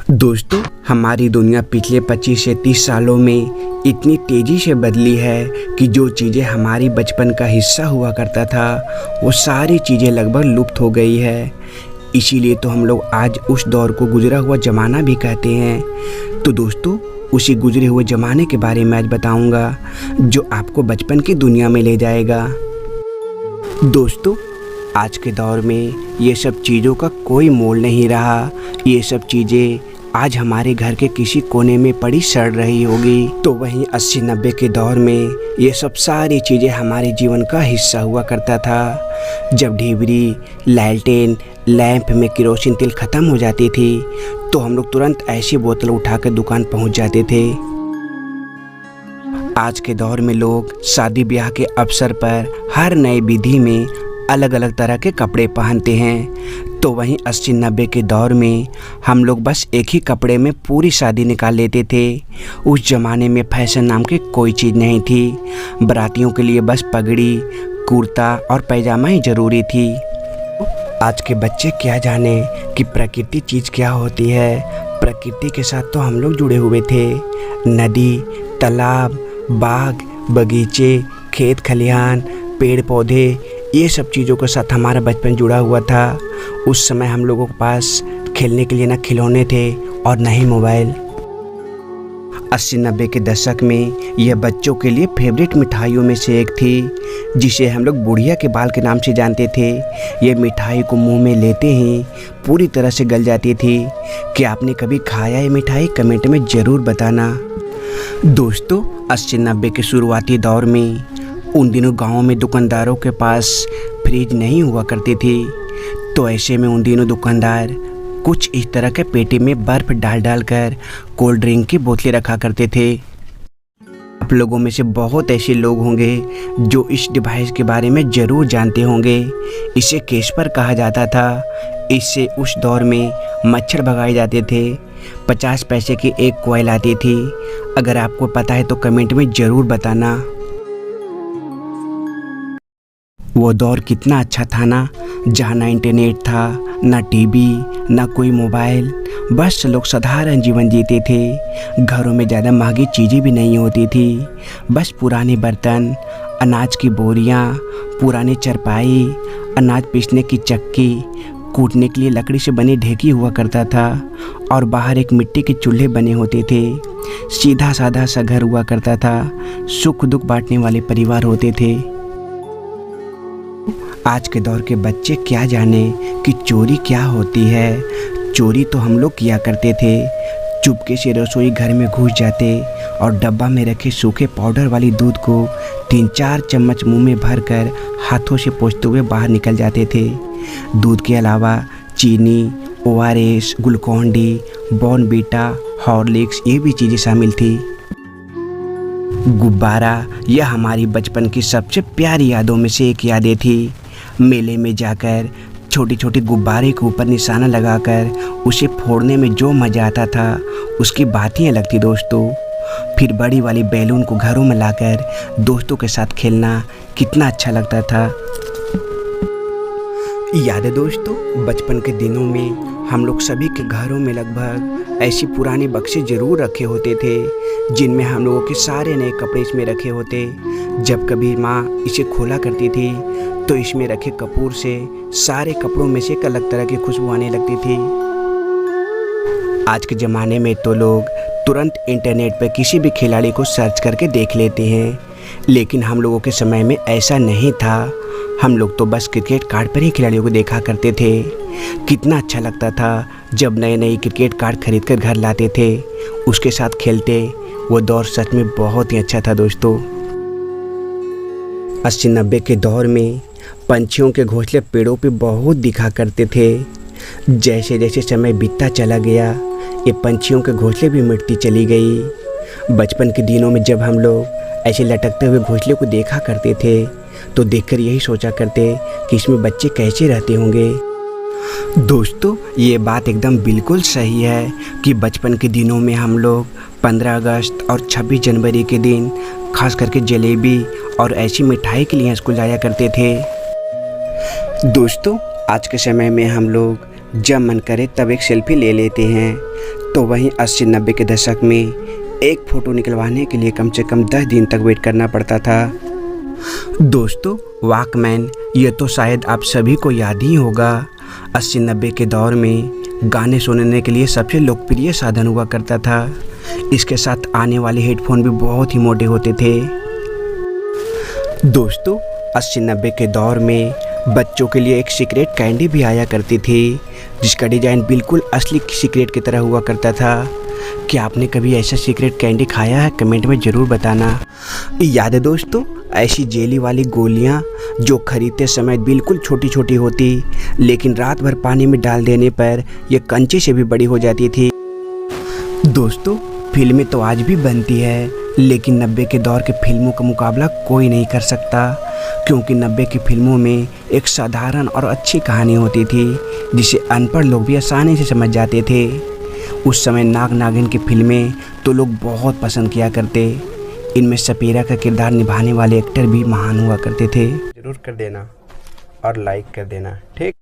दोस्तों, हमारी दुनिया पिछले 25 से 30 सालों में इतनी तेज़ी से बदली है कि जो चीज़ें हमारी बचपन का हिस्सा हुआ करता था वो सारी चीज़ें लगभग लुप्त हो गई है। इसीलिए तो हम लोग आज उस दौर को गुजरा हुआ ज़माना भी कहते हैं। तो दोस्तों, उसी गुजरे हुए ज़माने के बारे में आज बताऊंगा जो आपको बचपन की दुनिया में ले जाएगा। दोस्तों, आज के दौर में ये सब चीज़ों का कोई मोल नहीं रहा। ये सब चीज़ें आज हमारे घर के किसी कोने में पड़ी सड़ रही होगी, तो वहीं 80-90 के दौर में ये सब सारी चीज़ें हमारे जीवन का हिस्सा हुआ करता था। जब ढिबरी, लालटेन, लैंप में केरोसिन तेल ख़त्म हो जाती थी तो हम लोग तुरंत ऐसी बोतल उठाकर दुकान पहुंच जाते थे। आज के दौर में लोग शादी ब्याह के अवसर पर हर नए विधि में अलग अलग तरह के कपड़े पहनते हैं, तो वहीं 80-90 के दौर में हम लोग बस एक ही कपड़े में पूरी शादी निकाल लेते थे। उस ज़माने में फैशन नाम की कोई चीज़ नहीं थी। बारातियों के लिए बस पगड़ी, कुर्ता और पैजामा ही ज़रूरी थी। आज के बच्चे क्या जाने कि प्रकृति चीज़ क्या होती है। प्रकृति के साथ तो हम लोग जुड़े हुए थे। नदी, तालाब, बाग, बगीचे, खेत खलिहान, पेड़ पौधे, ये सब चीज़ों के साथ हमारा बचपन जुड़ा हुआ था। उस समय हम लोगों के पास खेलने के लिए ना खिलौने थे और ना ही मोबाइल। 80-90 के दशक में यह बच्चों के लिए फेवरेट मिठाइयों में से एक थी, जिसे हम लोग बुढ़िया के बाल के नाम से जानते थे। यह मिठाई को मुंह में लेते ही पूरी तरह से गल जाती थी। क्या आपने कभी खाया ये मिठाई? कमेंट में ज़रूर बताना। दोस्तों, 80-90 के शुरुआती दौर में उन दिनों गाँव में दुकानदारों के पास फ्रिज नहीं हुआ करती थी, तो ऐसे में उन दिनों दुकानदार कुछ इस तरह के पेटी में बर्फ़ डाल कर कोल्ड ड्रिंक की बोतलें रखा करते थे। आप लोगों में से बहुत ऐसे लोग होंगे जो इस डिवाइस के बारे में ज़रूर जानते होंगे। इसे कैस्पर कहा जाता था। इससे उस दौर में मच्छर भगाए जाते थे। 50 पैसे की एक कॉइल आती थी। अगर आपको पता है तो कमेंट में ज़रूर बताना। वो दौर कितना अच्छा था ना, जहाँ ना इंटरनेट था, ना टीवी, ना कोई मोबाइल। बस लोग साधारण जीवन जीते थे। घरों में ज़्यादा महंगी चीज़ें भी नहीं होती थी। बस पुराने बर्तन, अनाज की बोरियां, पुराने चरपाई, अनाज पीसने की चक्की, कूटने के लिए लकड़ी से बनी ढेकी हुआ करता था और बाहर एक मिट्टी के चूल्हे बने होते थे। सीधा साधा सा घर हुआ करता था। सुख दुख बांटने वाले परिवार होते थे। आज के दौर के बच्चे क्या जाने कि चोरी क्या होती है। चोरी तो हम लोग किया करते थे। चुपके से रसोई घर में घुस जाते और डब्बा में रखे सूखे पाउडर वाली दूध को 3-4 चम्मच मुंह में भरकर हाथों से पोंछते हुए बाहर निकल जाते थे। दूध के अलावा चीनी, ORS, ग्लूकॉन-डी, बॉर्नवीटा, हॉर्लिक्स, ये भी चीज़ें शामिल थी। गुब्बारा, यह हमारी बचपन की सबसे प्यारी यादों में से एक यादें थी। मेले में जाकर छोटी छोटी गुब्बारे के ऊपर निशाना लगाकर उसे फोड़ने में जो मज़ा आता था उसकी बात ही अलग थी दोस्तों। फिर बड़ी वाली बैलून को घरों में लाकर दोस्तों के साथ खेलना कितना अच्छा लगता था। याद है दोस्तों, बचपन के दिनों में हम लोग सभी के घरों में लगभग ऐसी पुराने बक्से ज़रूर रखे होते थे जिनमें हम लोगों के सारे नए कपड़े इसमें रखे होते। जब कभी माँ इसे खोला करती थी तो इसमें रखे कपूर से सारे कपड़ों में से एक अलग तरह की खुशबू आने लगती थी। आज के ज़माने में तो लोग तुरंत इंटरनेट पर किसी भी खिलाड़ी को सर्च करके देख लेते हैं, लेकिन हम लोगों के समय में ऐसा नहीं था। हम लोग तो बस क्रिकेट कार्ड पर ही खिलाड़ियों को देखा करते थे। कितना अच्छा लगता था जब नए नए क्रिकेट कार्ड खरीद कर घर लाते थे, उसके साथ खेलते। वो दौर सच में बहुत ही अच्छा था दोस्तों। 80-90 के दौर में पंछियों के घोंसले पेड़ों पे बहुत दिखा करते थे। जैसे जैसे समय बीतता चला गया, ये पंछियों के घोंसले भी मिटती चली गई। बचपन के दिनों में जब हम लोग ऐसे लटकते हुए घोंसले को देखा करते थे तो देखकर यही सोचा करते कि इसमें बच्चे कैसे रहते होंगे। दोस्तों, ये बात एकदम बिल्कुल सही है कि बचपन के दिनों में हम लोग 15 अगस्त और 26 जनवरी के दिन खास करके जलेबी और ऐसी मिठाई के लिए स्कूल जाया करते थे। दोस्तों, आज के समय में हम लोग जब मन करे तब एक सेल्फी ले लेते हैं। तो वहीं 80-90 के दशक में एक फ़ोटो निकलवाने के लिए कम से कम 10 दिन तक वेट करना पड़ता था। दोस्तों, वॉकमैन ये तो शायद आप सभी को याद ही होगा। 80-90 के दौर में गाने सुनने के लिए सबसे लोकप्रिय साधन हुआ करता था। इसके साथ आने वाले हेडफोन भी बहुत ही मोटे होते थे। दोस्तों, 80-90 के दौर में बच्चों के लिए एक सीक्रेट कैंडी भी आया करती थी, जिसका डिज़ाइन बिल्कुल असली सीक्रेट की तरह हुआ करता था। क्या आपने कभी ऐसा सीक्रेट कैंडी खाया है? कमेंट में ज़रूर बताना। याद है दोस्तों, ऐसी जेली वाली गोलियां जो खरीदते समय बिल्कुल छोटी छोटी होती, लेकिन रात भर पानी में डाल देने पर ये कंचे से भी बड़ी हो जाती थी। दोस्तों, फिल्में तो आज भी बनती है, लेकिन 90 के दौर के फिल्मों का मुकाबला कोई नहीं कर सकता, क्योंकि 90 की फिल्मों में एक साधारण और अच्छी कहानी होती थी, जिसे अनपढ़ लोग भी आसानी से समझ जाते थे। उस समय नाग नागिन की फिल्में तो लोग बहुत पसंद किया करते। इनमें सपेरा का किरदार निभाने वाले एक्टर भी महान हुआ करते थे। जरूर कर देना और लाइक कर देना, ठीक।